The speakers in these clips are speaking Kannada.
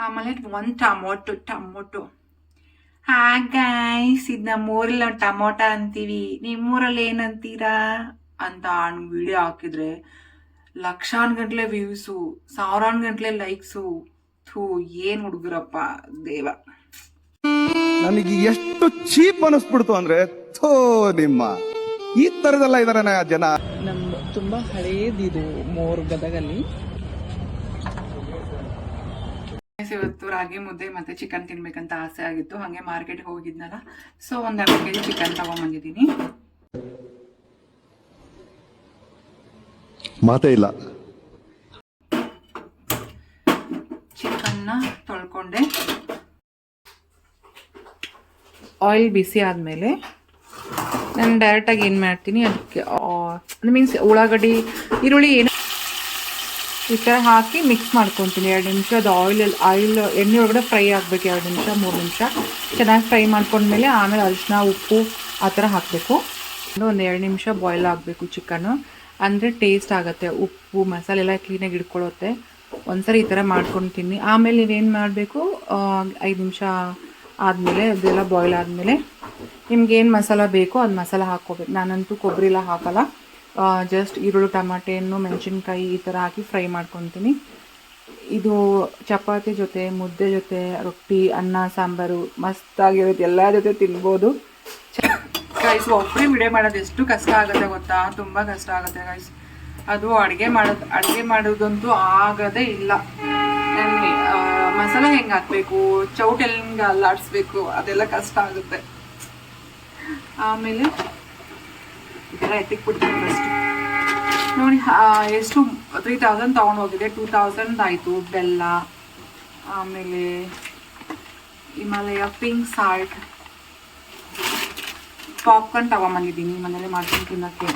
ಆಮೇಲೆ ಒಂದು ಟಮೋಟೊ. ಹಾ ಗೈಸ್, ಇದು ನಮ್ಮೂರಲ್ಲಿ ನಾವು ಟಮೋಟ ಅಂತೀವಿ, ನಿಮ್ಮೂರಲ್ಲಿ ಏನಂತೀರಾ ಅಂತ ವಿಡಿಯೋ ಹಾಕಿದ್ರೆ ಲಕ್ಷಾನ್ಗಟ್ಲೆ ವ್ಯೂಸು, ಸಾವಿರಾನ್ಗಟ್ಲೆ ಲೈಕ್ಸು. ಥೂ, ಏನ್ ಹುಡುಗರಪ್ಪ ದೇವ. ನನಗೆ ಎಷ್ಟು ಚೀಪ್ ಅನಿಸ್ಬಿಡ್ತು ಅಂದ್ರೆ, ಥೋ ನಿಮ್ಮ ಈ ತರದೆಲ್ಲ ಇದಾರೆ ಜನ. ನಮ್ದು ತುಂಬಾ ಹಳೇದಿದು ಮೋರ್ ಗದಗಲ್ಲಿ. ಇವತ್ತು ರಾಗಿ ಮುದ್ದೆ ಮತ್ತೆ ಚಿಕನ್ ತಿನ್ಬೇಕಂತ ಆಸೆ ಆಗಿತ್ತು, ಹಂಗೆ ಮಾರ್ಕೆಟ್ಗೆ ಹೋಗಿದ್ನಲ್ಲ, ಸೊ ಒಂದ್ 2 kg ಚಿಕನ್ ತಗೊಂಡ್ಬಂದಿದ್ದೀನಿ. ಮಾತೇ ಇಲ್ಲ. ಚಿಕನ್ನ ತೊಳ್ಕೊಂಡೆ. ಆಯಿಲ್ ಬಿಸಿ ಆದಮೇಲೆ ನಾನು ಡೈರೆಕ್ಟಾಗಿ ಏನು ಮಾಡ್ತೀನಿ, ಅದಕ್ಕೆ ಮೀನ್ಸ್ ಉಳ್ಳಾಗಡ್ಡಿ, ಈರುಳ್ಳಿ ಏನು ಈ ಥರ ಹಾಕಿ ಮಿಕ್ಸ್ ಮಾಡ್ಕೊತೀನಿ. 2 ನಿಮಿಷ ಅದು ಆಯಿಲ್ ಎಣ್ಣೆ ಒಳಗಡೆ ಫ್ರೈ ಆಗಬೇಕು. 2 ನಿಮಿಷ 3 ನಿಮಿಷ ಚೆನ್ನಾಗಿ ಫ್ರೈ ಮಾಡ್ಕೊಂಡ್ಮೇಲೆ ಆಮೇಲೆ ಅರಿಶಿನ, ಉಪ್ಪು ಆ ಥರ ಹಾಕಬೇಕು. ಒಂದು 2 ನಿಮಿಷ ಬಾಯ್ಲ್ ಆಗಬೇಕು ಚಿಕನ್ನು, ಅಂದರೆ ಟೇಸ್ಟ್ ಆಗುತ್ತೆ. ಉಪ್ಪು ಮಸಾಲೆ ಎಲ್ಲ ಕ್ಲೀನಾಗಿ ಹಿಡ್ಕೊಳ್ಳುತ್ತೆ. ಒಂದ್ಸರಿ ಈ ಥರ ಮಾಡ್ಕೊತೀನಿ. ಆಮೇಲೆ ನೀವೇನು ಮಾಡಬೇಕು, 5 ನಿಮಿಷ ಆದಮೇಲೆ ಅದೆಲ್ಲ ಬಾಯ್ಲ್ ಆದಮೇಲೆ ನಿಮ್ಗೇನು ಮಸಾಲ ಬೇಕೋ ಅದು ಮಸಾಲ ಹಾಕ್ಕೋಬೇಕು. ನಾನಂತೂ ಕೊಬ್ಬರಿ ಎಲ್ಲ ಹಾಕಲ್ಲ, ಜಸ್ಟ್ ಈರುಳ್ಳಿ, ಟಮಾಟೆ ಹಣ್ಣು, ಮೆಣಸಿನ್ಕಾಯಿ ಈ ಥರ ಹಾಕಿ ಫ್ರೈ ಮಾಡ್ಕೊತೀನಿ. ಇದು ಚಪಾತಿ ಜೊತೆ, ಮುದ್ದೆ ಜೊತೆ, ರೊಟ್ಟಿ, ಅನ್ನ, ಸಾಂಬಾರು ಮಸ್ತಾಗಿರುತ್ತೆ. ಎಲ್ಲ ಜೊತೆ ತಿನ್ಬೋದು. ಗೈಸ್, ಒಬ್ಬರೇ ವಿಡಿಯೋ ಮಾಡೋದು ಎಷ್ಟು ಕಷ್ಟ ಆಗುತ್ತೆ ಗೊತ್ತಾ? ತುಂಬ ಕಷ್ಟ ಆಗುತ್ತೆ ಗೈಸ್. ಅದು ಅಡುಗೆ ಮಾಡೋದಂತೂ ಆಗೋದೇ ಇಲ್ಲ. ಮಸಾಲ ಹೆಂಗೆ ಹಾಕಬೇಕು, ಚೌಟ್ ಹೆಂಗೆ ಅಲ್ಲಾಡಿಸ್ಬೇಕು, ಅದೆಲ್ಲ ಕಷ್ಟ ಆಗುತ್ತೆ. ಆಮೇಲೆ ಇದೆಲ್ಲ ಎತ್ತಿಕ್ಬಿಡ್ತೀನಿ ಫಸ್ಟ್. ನೋಡಿ ಎಷ್ಟು 3000 ತೊಗೊಂಡು ಹೋಗಿದೆ, 2000 ಆಯಿತು. ಬೆಲ್ಲ, ಆಮೇಲೆ ಹಿಮಾಲಯ ಪಿಂಕ್ ಸಾಲ್ಟ್, ಪಾಪ್ಕಾರ್ನ್ ತಗೊಂಬಂದಿದ್ದೀನಿ ಮನೇಲಿ ಮಾಡ್ಕೊಂಡು ತಿನ್ನೋಕ್ಕೆ.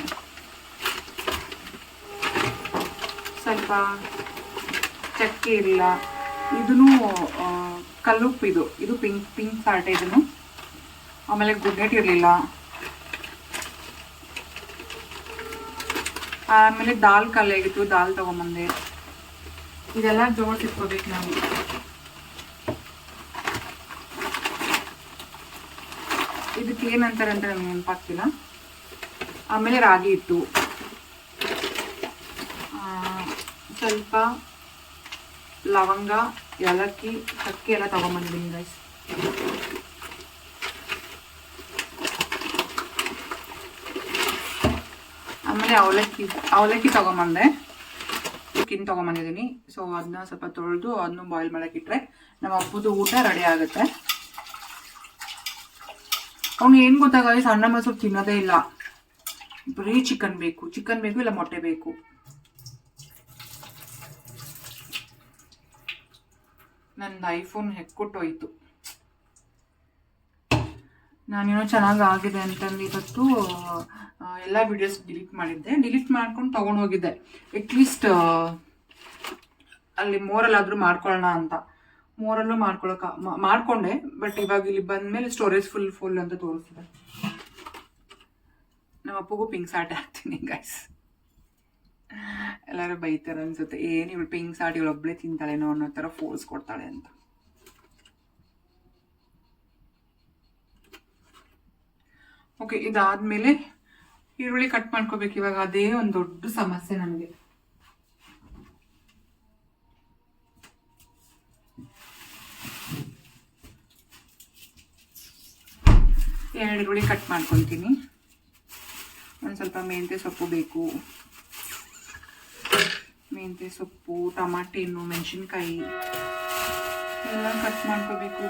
ಸ್ವಲ್ಪ ಚಕ್ಕೆ ಇರಲಿಲ್ಲ, ಇದೂ ಕಲ್ಲುಪ್ಪು, ಇದು ಪಿಂಕ್ ಸಾಲ್ಟ್ ಇದನ್ನು. ಆಮೇಲೆ ಗುಡ್ನೆಟ್ ಇರಲಿಲ್ಲ. ಆಮೇಲೆ ದಾಲ್ ಕಲ್ಲಾಗಿತ್ತು, ದಾಲ್ ತೊಗೊಂಬಂದೆ. ಇದೆಲ್ಲ ಜೋಡಿಸಿಟ್ಕೋಬೇಕು ನಾವು. ಇದಕ್ಕೆ ಏನಂತಾರೆ ಅಂತ ನನಗೆ ನೆನಪಾಗ್ತಿಲ್ಲ. ಆಮೇಲೆ ರಾಗಿ ಹಿಟ್ಟು, ಸ್ವಲ್ಪ ಲವಂಗ, ಏಲಕ್ಕಿ, ಚಕ್ಕೆ ಎಲ್ಲ ತೊಗೊಂಬಂದಿದ್ದೀನಿ ಗೈಸ್. ಆಮೇಲೆ ಅವಲಕ್ಕಿ ತೊಗೊಂಬಂದೆ, ಚಿಕನ್ ತೊಗೊಂಬಂದಿದ್ದೀನಿ. ಸೊ ಅದನ್ನ ಸ್ವಲ್ಪ ತೊಳೆದು ಅದನ್ನು ಬಾಯ್ಲ್ ಮಾಡೋಕ್ಕಿಟ್ರೆ ನಮ್ಮ ಅಪ್ಪದು ಊಟ ರೆಡಿ ಆಗುತ್ತೆ. ಅವ್ನು ಏನು ಗೊತ್ತಾ ಗೈಸ್, ಅನ್ನ ಮೊಸರು ತಿನ್ನೋದೇ ಇಲ್ಲ, ಬರೀ ಚಿಕನ್ ಬೇಕು ಇಲ್ಲ ಮೊಟ್ಟೆ ಬೇಕು. ನಂದು ಐಫೋನ್ ಹೆಕ್ಕೊಟ್ಟೋಯ್ತು. ನಾನೇನೋ ಚೆನ್ನಾಗಿ ಆಗಿದೆ ಅಂತಂದು ಇವತ್ತು ಎಲ್ಲ ವಿಡಿಯೋಸ್ ಡಿಲೀಟ್ ಮಾಡಿದ್ದೆ. ಡಿಲೀಟ್ ಮಾಡ್ಕೊಂಡು ತೊಗೊಂಡು ಹೋಗಿದ್ದೆ, ಅಟ್ಲೀಸ್ಟ್ ಅಲ್ಲಿ ಮೋರಲ್ಲಾದರೂ ಮಾಡ್ಕೊಳ್ಳೋಣ ಅಂತ. ಮೋರಲ್ಲೂ ಮಾಡ್ಕೊಂಡೆ, ಬಟ್ ಇವಾಗ ಇಲ್ಲಿ ಬಂದಮೇಲೆ ಸ್ಟೋರೇಜ್ ಫುಲ್ ಅಂತ ತೋರಿಸ್ತಿದೆ. ನಮ್ಮ ಅಪ್ಪಗೂ ಪಿಂಕ್ ಸಾಲ್ಟ್ ಹಾಕ್ತೀನಿ ಗೈಸ್. ಎಲ್ಲರೂ ಬೈತಾರೆ ಅನ್ಸುತ್ತೆ, ಏನು ಇವಳು ಪಿಂಕ್ ಸಾಲ್ಟ್ ಇವಳು ಒಬ್ಬಳೇ ತಿಂತಾಳೇನೋ ಅನ್ನೋ ಥರ ಫೋರ್ಸ್ ಕೊಡ್ತಾಳೆ ಅಂತ. ಓಕೆ, ಇದಾದಮೇಲೆ ಈರುಳ್ಳಿ ಕಟ್ ಮಾಡ್ಕೋಬೇಕು. ಇವಾಗ ಅದೇ ಒಂದು ದೊಡ್ಡ ಸಮಸ್ಯೆ ನನಗೆ. ಎರಡು ಈರುಳ್ಳಿ ಕಟ್ ಮಾಡ್ಕೊತೀನಿ. ಒಂದು ಸ್ವಲ್ಪ ಮೆಂತ್ಯ ಸೊಪ್ಪು ಬೇಕು, ಮೆಂತ್ಯ ಸೊಪ್ಪು, ಟಮಾಟೆ ಹಣ್ಣು, ಮೆಣಸಿನ್ಕಾಯಿ ಎಲ್ಲ ಕಟ್ ಮಾಡ್ಕೋಬೇಕು.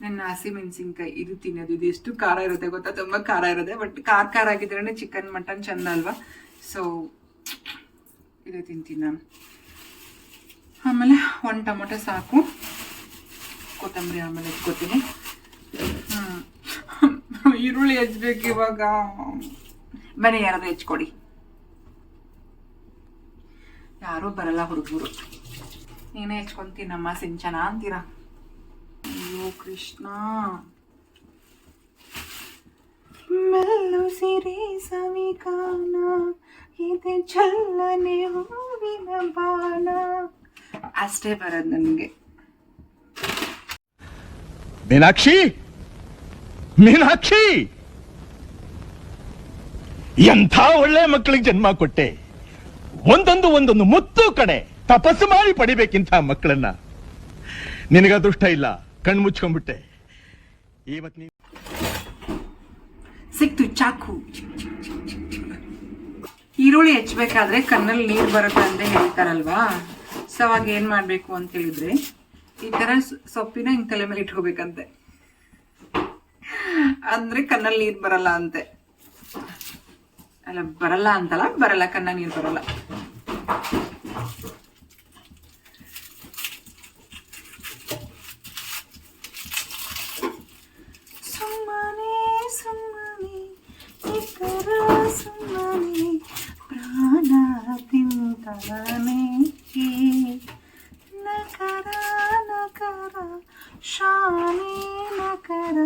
ನನ್ನ ಹಸಿಮೆಣಸಿನ್ಕಾಯಿ ಇದು ತಿನ್ನೋದು, ಇದು ಎಷ್ಟು ಖಾರ ಇರುತ್ತೆ ಗೊತ್ತಾ? ತುಂಬ ಖಾರ ಇರುತ್ತೆ, ಬಟ್ ಖಾರ ಆಗಿದ್ರೆ ಚಿಕನ್ ಮಟನ್ ಚೆಂದ ಅಲ್ವಾ? ಸೊ ಇದು ತಿಂತೀನಿ ನಾನು. ಆಮೇಲೆ 1 ಟೊಮೊಟೊ ಸಾಕು, ಕೊತ್ತಂಬರಿ ಆಮೇಲೆ ಇಟ್ಕೋತೀನಿ. ಈರುಳ್ಳಿ ಹೆಚ್ಚಬೇಕು ಇವಾಗ. ಬನ್ನಿ ಯಾರಾದ್ರೂ ಹೆಚ್ಕೊಡಿ. ಯಾರೂ ಬರಲ್ಲ ಹುಡುಗರು, ನೀನೇ ಹೆಚ್ಕೊಂತೀನಮ್ಮ ಸಿಂಚನ ಅಂತೀರಾ. ಅಯ್ಯೋ ಕೃಷ್ಣ. ಮೆಲ್ಲು ಸಿರಿ ಸವಿಕಾನ ಇದೆ ಚಲ್ಲನೆ ಹೂವಿನ ಬಾಣ. ಅಷ್ಟೇ ಬರೋದು ನನಗೆ. ಮೀನಾಕ್ಷಿ, ಮೀನಾಕ್ಷಿ, ಎಂಥ ಒಳ್ಳೆ ಮಕ್ಕಳಿಗೆ ಜನ್ಮ ಕೊಟ್ಟೆ. ಒಂದೊಂದು ಮುತ್ತು ಕಡೆ ತಪಸ್ಸು ಮಾಡಿ ಪಡಿಬೇಕಿಂತ ಮಕ್ಕಳನ್ನ. ನಿನಗ ಅದೃಷ್ಟ ಇಲ್ಲ, ಕಣ್ ಮುಚ್ಕೊಂಡ್ಬಿಟ್ಟೆ. ಇವತ್ತು ನೀ ಸಿಕ್ತು ಚಾಕು. ಈರುಳ್ಳಿ ಹೆಚ್ಚಬೇಕಾದ್ರೆ ಕಣ್ಣಲ್ಲಿ ನೀರು ಬರುತ್ತೆ ಅಂತ ಹೇಳ್ತಾರಲ್ವಾ. ಸೊ ಅವಾಗ ಏನ್ ಮಾಡ್ಬೇಕು ಅಂತ ಹೇಳಿದ್ರೆ ಈ ತರ ಸೊಪ್ಪಿನ ಹಿಂಗ್ ತಲೆ ಮೇಲೆ ಇಟ್ಕೋಬೇಕಂತೆ. ಅಂದ್ರೆ ಕಣ್ಣಲ್ಲಿ ನೀರು ಬರಲ್ಲ ಅಂತೆ. ಅಲ್ಲ ಬರಲ್ಲ ಅಂತಲ್ಲ, ಬರಲ್ಲ, ಕಣ್ಣ ನೀರು ಬರಲ್ಲ. ಸುಮ್ಮನೆ ಸುಮ್ಮನೆ ಇತರ ಸುಮ್ಮನೆ ಪ್ರಾಣ ತಿಂತಾನೆ ನಕರ ನಕರ ಶಾನೆ ನಕರ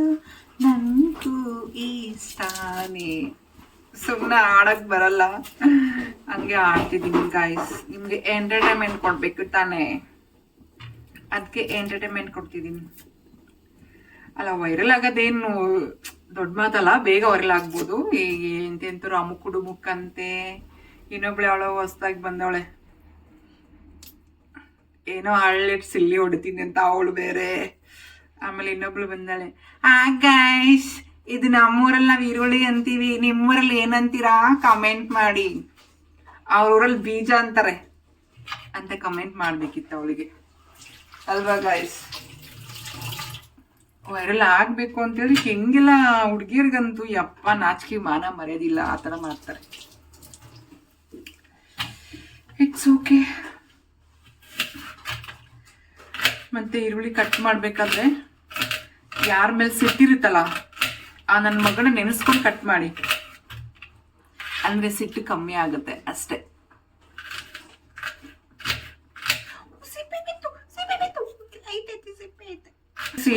ನಂಗೂ ಇಷ್ಟಾನೆ. ಸುಮ್ಮನೆ ಆಡಕ್ ಬರಲ್ಲ, ಹಂಗೆ ಆಡ್ತಿದ್ದೀನಿ ಗಾಯ್ಸ್. ನಿಮ್ಗೆ ಎಂಟರ್ಟೈನ್ಮೆಂಟ್ ಕೊಡ್ಬೇಕು ತಾನೇ, ಅದಕ್ಕೆ ಎಂಟರ್ಟೈನ್ಮೆಂಟ್ ಕೊಡ್ತಿದ್ದೀನಿ. ಅಲ್ಲ ವೈರಲ್ ಆಗೋದೇನು ದೊಡ್ಡ ಮಾತಲ್ಲ, ಬೇಗ ವೈರಲ್ ಆಗ್ಬೋದು. ಎಂತೆಂತರು ಅಮುಕ್ ಡುಮುಕ್ಕಂತೆ. ಇನ್ನೊಬ್ಳೆ ಅವಳ ಹೊಸ್ದಾಗಿ ಬಂದವಳೆ, ಏನೋ ಹಳ್ಳಿಟ್ ಸಿಲ್ಲಿ ಹೊಡಿತೀನಿ ಅಂತ ಅವಳು ಬೇರೆ. ಆಮೇಲೆ ಇನ್ನೊಬ್ಳು ಬಂದಾಳೆ, ಆ ಗೈಸ್ ಇದು ನಮ್ಮೂರಲ್ಲಿ ನಾವು ಈರುಳ್ಳಿ ಅಂತೀವಿ, ನಿಮ್ಮೂರಲ್ಲಿ ಏನಂತೀರಾ ಕಮೆಂಟ್ ಮಾಡಿ. ಅವ್ರ ಊರಲ್ಲಿ ಬೀಜ ಅಂತಾರೆ ಅಂತ ಕಮೆಂಟ್ ಮಾಡ್ಬೇಕಿತ್ತು ಅವಳಿಗೆ ಅಲ್ವಾ ಗೈಸ್. ವೈರಲ್ ಆಗ್ಬೇಕು ಅಂತೇಳಿ ಹೆಂಗೆಲ್ಲ ಹುಡುಗಿಯರ್ಗಂತೂ ಯಪ್ಪ ನಾಚಿಕೆ ಮಾನ ಮರ್ಯಾದಿಲ್ಲ, ಆ ಥರ ಮಾಡ್ತಾರೆ. It's okay. ಮತ್ತೆ ಈರುಳ್ಳಿ ಕಟ್ ಮಾಡ್ಬೇಕಾದ್ರೆ ಯಾರ ಮೇಲೆ ಸಿಟ್ಟಿರುತ್ತಲ್ಲ ಆ ನನ್ನ ಮಗನ ನೆನೆಸ್ಕೊಂಡು ಕಟ್ ಮಾಡಿ, ಅಂದ್ರೆ ಸಿಟ್ಟು ಕಮ್ಮಿ ಆಗುತ್ತೆ ಅಷ್ಟೇ.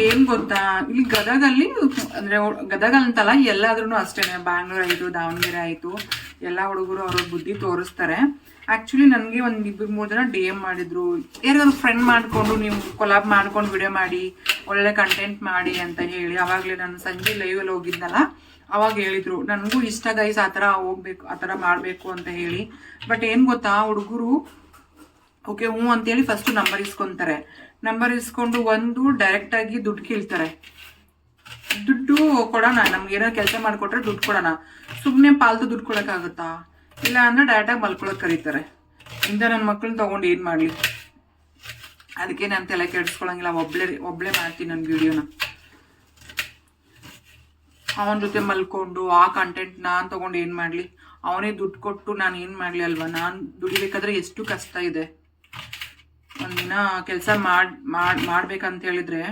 ಏನ್ ಗೊತ್ತಾ, ಇಲ್ಲಿ ಗದಗಲ್ಲಿ ಅಂದ್ರೆ ಗದಗ ಅಂತಲ್ಲ ಎಲ್ಲಾದ್ರೂ ಅಷ್ಟೇನೆ, ಬ್ಯಾಂಗ್ಳೂರ್ ಆಯ್ತು, ದಾವಣಗೆರೆ ಆಯ್ತು, ಎಲ್ಲಾ ಹುಡುಗರು ಅವ್ರ ಬುದ್ಧಿ ತೋರಿಸ್ತಾರೆ. ಆಕ್ಚುಲಿ ನನಗೆ ಒಂದ್ 2-3 ಜನ DM ಮಾಡಿದ್ರು, ಯಾರಿಗಾದ್ರು ಫ್ರೆಂಡ್ ಮಾಡ್ಕೊಂಡು ನೀವು ಕೊಲಾಬ್ ಮಾಡ್ಕೊಂಡು ವಿಡಿಯೋ ಮಾಡಿ ಒಳ್ಳೆ ಕಂಟೆಂಟ್ ಮಾಡಿ ಅಂತ ಹೇಳಿ. ಅವಾಗಲೇ ನಾನು ಸಂಜೆ ಲೈವಲ್ಲಿ ಹೋಗಿದ್ನಲ್ಲ, ಅವಾಗ ಹೇಳಿದ್ರು ನನಗೂ ಇಷ್ಟ ಗೈಸ್ ಆ ಥರ ಹೋಗ್ಬೇಕು, ಆ ಥರ ಮಾಡಬೇಕು ಅಂತ ಹೇಳಿ. ಬಟ್ ಏನು ಗೊತ್ತಾ, ಹುಡುಗರು ಓಕೆ ಹ್ಞೂ ಅಂತೇಳಿ ಫಸ್ಟ್ ನಂಬರ್ ಇಸ್ಕೊಂತಾರೆ. ನಂಬರ್ ಇಸ್ಕೊಂಡು ಒಂದು ಡೈರೆಕ್ಟಾಗಿ ದುಡ್ಡು ಕೇಳ್ತಾರೆ. ದುಡ್ಡು ಕೊಡೋಣ, ನಮ್ಗೆ ಏನೋ ಕೆಲಸ ಮಾಡಿಕೊಟ್ರೆ ದುಡ್ಡು ಕೊಡೋಣ, ಸುಮ್ಮನೆ ಪಾಲ್ತು ದುಡ್ಡು ಕೊಡೋಕ್ಕಾಗುತ್ತಾ? ಇಲ್ಲ ಅಂದ್ರೆ ಡೈರೆಕ್ಟಾಗಿ ಮಲ್ಕೊಳಕ್ ಕರೀತಾರೆ. ಇಂಥ ನನ್ನ ಮಕ್ಕಳನ್ನ ತೊಗೊಂಡು ಏನು ಮಾಡಲಿ? ಅದಕ್ಕೆ ನಾನು ತಲೆ ಕೆಡಿಸ್ಕೊಳಂಗಿಲ್ಲ, ಒಬ್ಳೆ ಮಾಡ್ತೀನಿ ನನ್ನ ವಿಡಿಯೋನ. ಅವನ ಜೊತೆ ಮಲ್ಕೊಂಡು ಆ ಕಂಟೆಂಟ್ ನಾನು ತೊಗೊಂಡು ಏನು ಮಾಡಲಿ? ಅವನೇ ದುಡ್ಡು ಕೊಟ್ಟು ನಾನು ಏನು ಮಾಡಲಿ ಅಲ್ವಾ? ನಾನು ದುಡಿಬೇಕಾದ್ರೆ ಎಷ್ಟು ಕಷ್ಟ ಇದೆ. ಒಂದಿನ ಕೆಲಸ ಮಾಡ್ಬೇಕಂತ ಹೇಳಿದ್ರೆ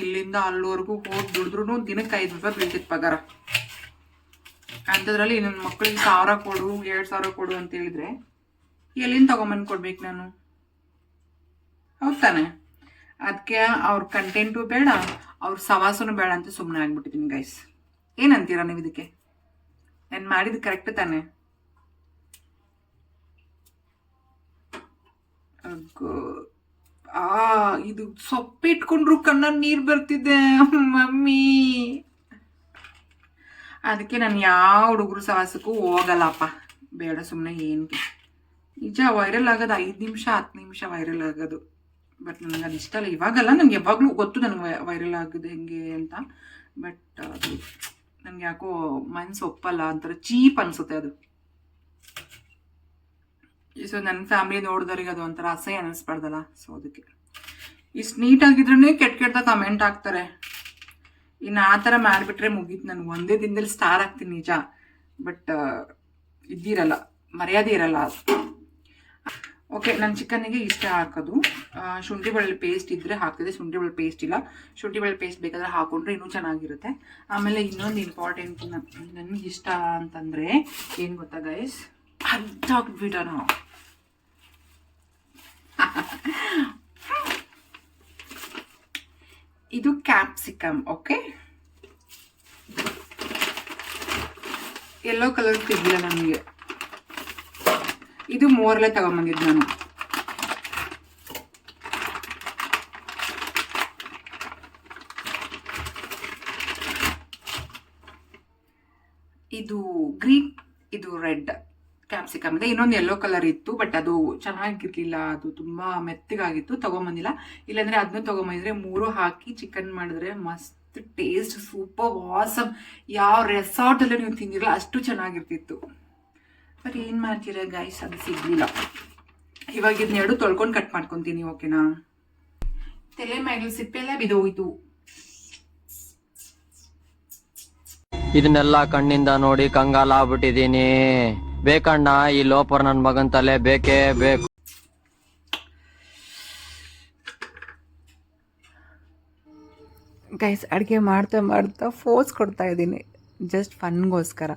ಇಲ್ಲಿಂದ ಅಲ್ಲಿವರೆಗೂ ಹೋಗಿ ದುಡಿದ್ರು ದಿನಕ್ಕೆ 5 ರೂಪಾಯಿ ಬೀಳ್ತಿತ್ತು ಪಗಾರ. ಅಂಥದ್ರಲ್ಲಿ ನನ್ನ ಮಕ್ಕಳಿಗೆ 1000 ಕೊಡು 2000 ಕೊಡು ಅಂತ ಹೇಳಿದ್ರೆ ಎಲ್ಲಿಂದ ತಗೊಂಬಂದು ಕೊಡ್ಬೇಕು ನಾನು? ಹೌದು ತಾನೆ? ಅದಕ್ಕೆ ಅವ್ರ ಕಂಟೆಂಟು ಬೇಡ, ಅವ್ರ ಸವಾಸನೂ ಬೇಡ ಅಂತ ಸುಮ್ಮನೆ ಆಗ್ಬಿಟ್ಟಿದ್ದೀನಿ ಗೈಸ್. ಏನಂತೀರಾ ನೀವು ಇದಕ್ಕೆ? ನಾನು ಮಾಡಿದ್ದು ಕರೆಕ್ಟ್ ತಾನೆ? ಇದು ಸೊಪ್ಪಿಟ್ಕೊಂಡ್ರು ಕಣ್ಣಲ್ಲಿ ನೀರು ಬರ್ತಿದೆ ಮಮ್ಮಿ. ಅದಕ್ಕೆ ನಾನು ಯಾವ ಹುಡುಗರು ಸವಾಸಕ್ಕೂ ಹೋಗಲ್ಲಪ್ಪ, ಬೇಡ ಸುಮ್ಮನೆ ಏನಕ್ಕೆ. ನಿಜ ವೈರಲ್ ಆಗೋದು 5 ನಿಮಿಷ 10 ನಿಮಿಷ ವೈರಲ್ ಆಗೋದು. ಬಟ್ ನನಗೆ ಅದು ಇಷ್ಟ ಅಲ್ಲ. ಇವಾಗಲ್ಲ, ನನಗೆ ಯಾವಾಗಲೂ ಗೊತ್ತು ನನಗೆ ವೈರಲ್ ಆಗೋದು ಹೆಂಗೆ ಅಂತ. ಬಟ್ ಅದು ನನಗೆ ಯಾಕೋ ಮನ್ಸು ಒಪ್ಪಲ್ಲ, ಒಂಥರ ಚೀಪ್ ಅನಿಸುತ್ತೆ ಅದು. ಸೊ ನನ್ನ ಫ್ಯಾಮಿಲಿ ನೋಡಿದವ್ರಿಗೆ ಅದು ಒಂಥರ ಅಸಹ್ಯ ಅನ್ನಿಸ್ಬಾರ್ದಲ್ಲ. ಸೊ ಅದಕ್ಕೆ ಇಷ್ಟು ನೀಟಾಗಿದ್ರೂ ಕೆಟ್ಟ ಕಮೆಂಟ್ ಹಾಕ್ತಾರೆ. ಇನ್ನು ಆ ಥರ ಮಾಡಿಬಿಟ್ರೆ ಮುಗೀತು, ನಾನು ಒಂದೇ ದಿನದಲ್ಲಿ ಸ್ಟಾರ್ ಆಗ್ತೀನಿ ನಿಜ. ಬಟ್ ಇದ್ದಿರಲ್ಲ, ಮರ್ಯಾದೆ ಇರಲ್ಲ. ಓಕೆ, ನನ್ನ ಚಿಕನ್ನಿಗೆ ಇಷ್ಟ ಹಾಕೋದು. ಶುಂಠಿ ಬೆಳ್ಳುಳ್ಳಿ ಪೇಸ್ಟ್ ಇದ್ದರೆ ಹಾಕ್ತಿದೆ, ಶುಂಠಿ ಬೆಳ್ಳುಳ್ಳಿ ಪೇಸ್ಟ್ ಇಲ್ಲ. ಶುಂಠಿ ಬೆಳ್ಳುಳ್ಳಿ ಪೇಸ್ಟ್ ಬೇಕಾದ್ರೆ ಹಾಕೊಂಡ್ರೆ ಇನ್ನೂ ಚೆನ್ನಾಗಿರುತ್ತೆ. ಆಮೇಲೆ ಇನ್ನೊಂದು ಇಂಪಾರ್ಟೆಂಟ್ ನನಗೆ ಇಷ್ಟ ಅಂತಂದರೆ ಏನು ಗೊತ್ತಾ ಗೈಸ್, ಅದಾಗ್ಬಿಡ ನಾವು ಇದು ಕ್ಯಾಪ್ಸಿಕಮ್. ಓಕೆ, ಯೆಲ್ಲೋ ಕಲರ್ ಸಿಗಲಿಲ್ಲ ನನಗೆ, ಇದು ಮೋರಲ್ಲೇ ತಗೊಂಬಂದಿದ್ದು ನಾನು. ಇದು ಗ್ರೀನ್, ಇದು ರೆಡ್ ಕ್ಯಾಪ್ಸಿಕಮ್ ಇದೆ. ಇನ್ನೊಂದು ಯೆಲ್ಲೋ ಕಲರ್ ಇತ್ತು, ಬಟ್ ಅದು ಚೆನ್ನಾಗಿರ್ಲಿಲ್ಲ, ಅದು ತುಂಬಾ ಮೆತ್ತಗಾಗಿತ್ತು, ತಗೊಂಬಂದಿಲ್ಲ. ಇಲ್ಲಾಂದ್ರೆ ಅದನ್ನ ತಗೊಂಬಂದಿದ್ರೆ 3 ಹಾಕಿ ಚಿಕನ್ ಮಾಡಿದ್ರೆ ಮಸ್ತ್ ಟೇಸ್ಟ್, ಸೂಪರ್ ಆಸಮ್. ಯಾವ ರೆಸಾರ್ಟ್ ಅಲ್ಲೂ ನೀವು ತಿಂದಿರಲ್ಲ, ಅಷ್ಟು ಚೆನ್ನಾಗಿರ್ತಿತ್ತು. ಬಟ್ ಏನ್ ಮಾಡ್ತೀರಾ ಗೈಸ್, ಅದು ಸಿಗ್ಲಿಲ್ಲ. ಇವಾಗ ಇದನ್ನೆರಡು ತೊಳ್ಕೊಂಡು ಕಟ್ ಮಾಡ್ಕೊಂತೀನಿ, ಓಕೆನಾ? ತಲೆ ಮೇಲೆ ಸಿಪ್ಪೆಲ್ಲ ಬಿದೋಯ್ತು. ಇದನ್ನೆಲ್ಲ ಕಣ್ಣಿಂದ ನೋಡಿ ಕಂಗಾಲ ಆಗ್ಬಿಟ್ಟಿದೀನಿ. ಬೇಕಣ್ಣ, ಈ ಲೋಪರ್ ನನ್ ಮಗನ್ ತಲೆ ಬೇಕೇ ಬೇಕು. ಗೈಸ್, ಅಡುಗೆ ಮಾಡ್ತಾ ಮಾಡ್ತಾ ಫೋರ್ಸ್ ಕೊಡ್ತಾ ಇದ್ದೀನಿ, ಜಸ್ಟ್ ಫನ್ಗೋಸ್ಕರ,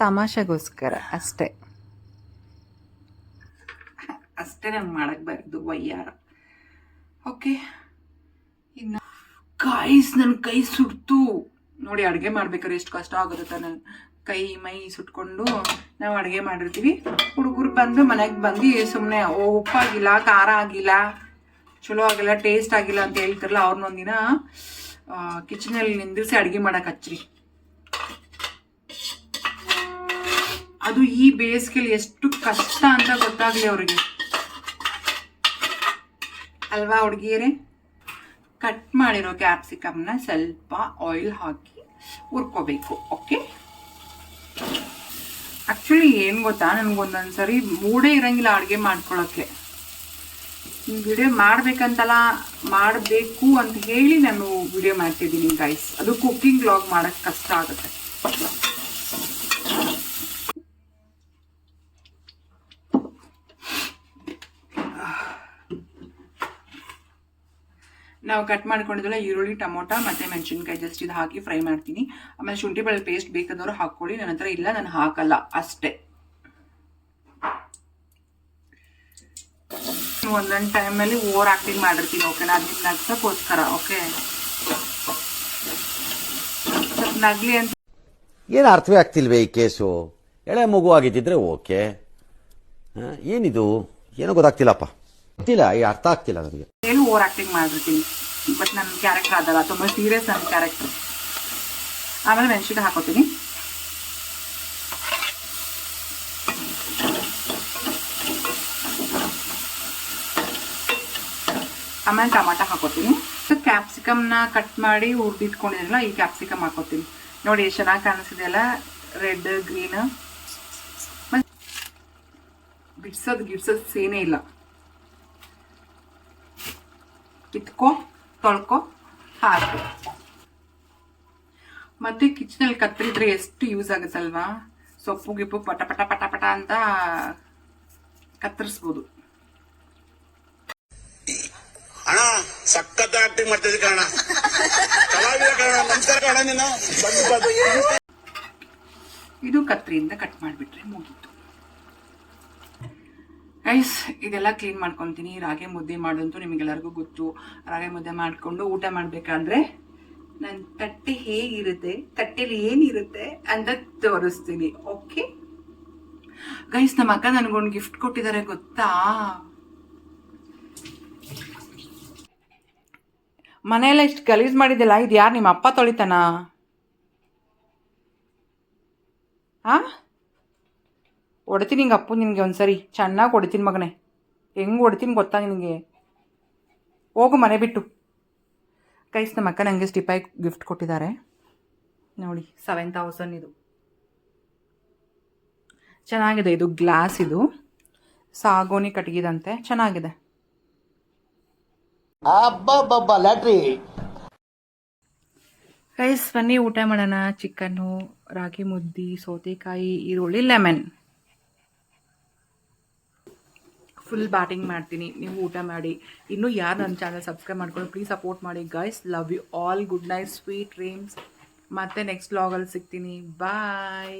ತಮಾಷೆಗೋಸ್ಕರ ಅಷ್ಟೇ. ನಂಗೆ ಮಾಡಕ್ಕೆ ಬರೋದು ವಯ್ಯಾರ. ಓಕೆ, ಇನ್ನು ಗೈಸ್ ನನ್ನ ಕೈ ಸುಡ್ತು ನೋಡಿ. ಅಡುಗೆ ಮಾಡ್ಬೇಕಾದ್ರೆ ಎಷ್ಟು ಕಷ್ಟ ಆಗುತ್ತೆ ತಾನೆ, ಕೈ ಮೈ ಸುಟ್ಕೊಂಡು ನಾವು ಅಡುಗೆ ಮಾಡಿರ್ತೀವಿ. ಹುಡುಗರು ಬಂದು ಮನೆಗೆ ಬಂದು ಸುಮ್ಮನೆ ಉಪ್ಪಾಗಿಲ್ಲ, ಖಾರ ಆಗಿಲ್ಲ, ಚಲೋ ಆಗಿಲ್ಲ, ಟೇಸ್ಟ್ ಆಗಿಲ್ಲ ಅಂತ ಹೇಳ್ತಾರಲ್ಲ, ಅವ್ರನ್ನೊಂದಿನ ಕಿಚನಲ್ಲಿ ನಿಂದಿರಿಸಿ ಅಡುಗೆ ಮಾಡಕ್ಕೆ ಹಚ್ಚ್ರಿ. ಅದು ಈ ಬೇಸಿಗೆಲಿ ಎಷ್ಟು ಕಷ್ಟ ಅಂತ ಗೊತ್ತಾಗ್ಲಿ ಅವ್ರಿಗೆ, ಅಲ್ವಾ ಹುಡುಗಿಯರೇ? ಕಟ್ ಮಾಡಿರೋ ಕ್ಯಾಪ್ಸಿಕಮ್ನ ಸ್ವಲ್ಪ ಆಯಿಲ್ ಹಾಕಿ ಹುರ್ಕೋಬೇಕು. ಓಕೆ, ಆ್ಯಕ್ಚುಲಿ ಏನು ಗೊತ್ತಾ, ನನಗೊಂದೊಂದ್ಸರಿ ಮೂಡೇ ಇರಂಗಿಲ್ಲ ಅಡುಗೆ ಮಾಡ್ಕೊಳ್ಳೋಕ್ಕೆ. ವಿಡಿಯೋ ಮಾಡ್ಬೇಕಂತಲ್ಲ, ಮಾಡಬೇಕು ಅಂತ ಹೇಳಿ ನಾನು ವಿಡಿಯೋ ಮಾಡ್ತಿದ್ದೀನಿ ಗೈಸ್. ಅದು ಕುಕ್ಕಿಂಗ್ ವ್ಲಾಗ್ ಮಾಡೋಕ್ಕೆ ಕಷ್ಟ ಆಗುತ್ತೆ. ನಾವು ಕಟ್ ಮಾಡ್ಕೊಂಡಿದ್ದೆಲ್ಲ ಈರುಳ್ಳಿ, ಟೊಮೊಟೊ ಮತ್ತು ಮೆಣಸಿನ್ಕಾಯಿ ಜಸ್ಟ್ ಇದು ಹಾಕಿ ಫ್ರೈ ಮಾಡ್ತೀನಿ. ಆಮೇಲೆ ಶುಂಠಿ ಬೆಳ್ಳುಳ್ಳಿ ಪೇಸ್ಟ್ ಬೇಕಾದವರು ಹಾಕ್ಕೊಳ್ಳಿ, ನನ್ನ ಹತ್ರ ಇಲ್ಲ, ನಾನು ಹಾಕಲ್ಲ ಅಷ್ಟೇ. ಒಂದೊಂದು ಟೈಮಲ್ಲಿ ಓವರ್ ಆಕ್ಟಿಂಗ್ ಮಾಡಿರ್ತೀನಿ, ಓಕೆನಾ? ಅದನ್ನ ನಗ್ಸೋಕ್ಕೋಸ್ಕರ. ಓಕೆ, ನಗ್ಲಿ ಅಂತ ಏನು ಅರ್ಥವೇ ಆಗ್ತಿಲ್ವೇ ಈ ಕೇಸು? ಎಳೆ ಮಗು ಆಗಿದ್ದಿದ್ರೆ ಓಕೆ, ಏನಿದು ಏನೋ ಗೊತ್ತಾಗ್ತಿಲ್ಲಪ್ಪ, ಗೊತ್ತಿಲ್ಲ, ಈ ಅರ್ಥ ಆಗ್ತಿಲ್ಲ ನನಗೆ. ಏನು ಓವರ್ ಆಕ್ಟಿಂಗ್ ಮಾಡಿರ್ತೀನಿ, ಬಟ್ ನನ್ನ ಕ್ಯಾರೆಕ್ಟರ್ ಅದಲ್ಲ, ತುಂಬ ಸೀರಿಯಸ್ ನನ್ನ ಕ್ಯಾರೆಕ್ಟರ್. ಆಮೇಲೆ ಮೆಣಸಿನ್ಕಾಯಿ ಹಾಕೋತೀನಿ. ಆಮೇಲೆ ಟೊಮಾಟೊ ಹಾಕೋತೀನಿ. ಕ್ಯಾಪ್ಸಿಕಮ್ನ ಕಟ್ ಮಾಡಿ ಹುರಿದಿಟ್ಕೊಂಡಿದ್ರಲ್ಲ, ಈ ಕ್ಯಾಪ್ಸಿಕಮ್ ಹಾಕೋತೀನಿ. ನೋಡಿ ಎಷ್ಟು ಚೆನ್ನಾಗಿ ಕಾಣಿಸ್ತಿದೆ ಅಲ್ಲ, ರೆಡ್ ಗ್ರೀನ್. ಗಿಡ್ಸೋದು ಸೇನೇ ಇಲ್ಲ. ಕಿತ್ಕೋ, ತೊಳ್ಕೊ, ಹಾಕು. ಮತ್ತೆ ಕಿಚನಲ್ಲಿ ಕತ್ತರಿದ್ರೆ ಎಷ್ಟು ಯೂಸ್ ಆಗುತ್ತಲ್ವಾ? ಸೊಪ್ಪು ಗಿಪ್ಪು ಪಟ ಪಟ ಪಟ ಪಟ ಅಂತ ಕತ್ತರಿಸ್ಬೋದು. ಅಣ್ಣ ಸಖತ್ ಆಕ್ಟಿಂಗ್ ಮಾಡ್ತಿದ್ದೆ ಕಾರಣ, ಕಲಾವಿದ ಕಾರಣ, ನಮಸ್ಕಾರ ಕಾರಣ. ನೀನು ಇದು ಕತ್ರಿಯಿಂದ ಕಟ್ ಮಾಡಿಬಿಟ್ರೆ ಮುಗೀತು ಗೈಸ್. ಇದೆಲ್ಲ ಕ್ಲೀನ್ ಮಾಡ್ಕೊತೀನಿ. ರಾಗಿ ಮುದ್ದೆ ಮಾಡೋದಂತೂ ನಿಮಗೆಲ್ಲರಿಗೂ ಗೊತ್ತು. ರಾಗಿ ಮುದ್ದೆ ಮಾಡಿಕೊಂಡು ಊಟ ಮಾಡಬೇಕಾದ್ರೆ ನನ್ನ ತಟ್ಟೆ ಹೇಗಿರುತ್ತೆ, ತಟ್ಟೆಲಿ ಏನಿರುತ್ತೆ ಅಂತ ತೋರಿಸ್ತೀನಿ. ಓಕೆ ಗೈಸ್, ನಮ್ಮ ಅಕ್ಕ ನನಗೊಂದು ಗಿಫ್ಟ್ ಕೊಟ್ಟಿದ್ದಾರೆ ಗೊತ್ತಾ? ಮನೆಯೆಲ್ಲ ಇಷ್ಟು ಗಲೀಜು ಮಾಡಿದ್ದೆಲ್ಲ, ಇದು ಯಾರು, ನಿಮ್ಮ ಅಪ್ಪ ತೊಳಿತಾನ? ಹೊಡ್ತೀನಿ ನಿಂಗೆ ಅಪ್ಪು, ನಿನಗೆ ಒಂದ್ಸರಿ ಚೆನ್ನಾಗಿ ಹೊಡಿತೀನಿ ಮಗನೇ. ಹೆಂಗೆ ಹೊಡ್ತೀನಿ ಗೊತ್ತಾ ನಿನಗೆ? ಹೋಗು ಮನೆ ಬಿಟ್ಟು. ಗೈಸ್, ನಮ್ಮ ಅಕ್ಕ ನನಗೆ ಸ್ಟಿಪೈ ಗಿಫ್ಟ್ ಕೊಟ್ಟಿದ್ದಾರೆ ನೋಡಿ, 7000 ಇದು. ಚೆನ್ನಾಗಿದೆ, ಇದು ಗ್ಲಾಸ್, ಇದು ಸಾಗೋನಿ ಕಟ್ಗಿದಂತೆ ಚೆನ್ನಾಗಿದೆ. ಗೈಸ್ ಬನ್ನಿ ಊಟ ಮಾಡೋಣ. ಚಿಕನ್ನು, ರಾಗಿ ಮುದ್ದೆ, ಸೌತೆಕಾಯಿ, ಈರುಳ್ಳಿ, ಲೆಮನ್. ಫುಲ್ ಬ್ಯಾಟಿಂಗ್ ಮಾಡ್ತೀನಿ, ನೀವು ಊಟ ಮಾಡಿ. ಇನ್ನೂ ಯಾರು ನನ್ನ ಚಾನಲ್ ಸಬ್ಸ್ಕ್ರೈಬ್ ಮಾಡ್ಕೊಂಡು ಪ್ಲೀಸ್ ಸಪೋರ್ಟ್ ಮಾಡಿ guys. Love you all. Good night, sweet dreams. ಮತ್ತೆ ನೆಕ್ಸ್ಟ್ ವ್ಲಾಗಲ್ಲಿ ಸಿಗ್ತೀನಿ. ಬಾಯ್.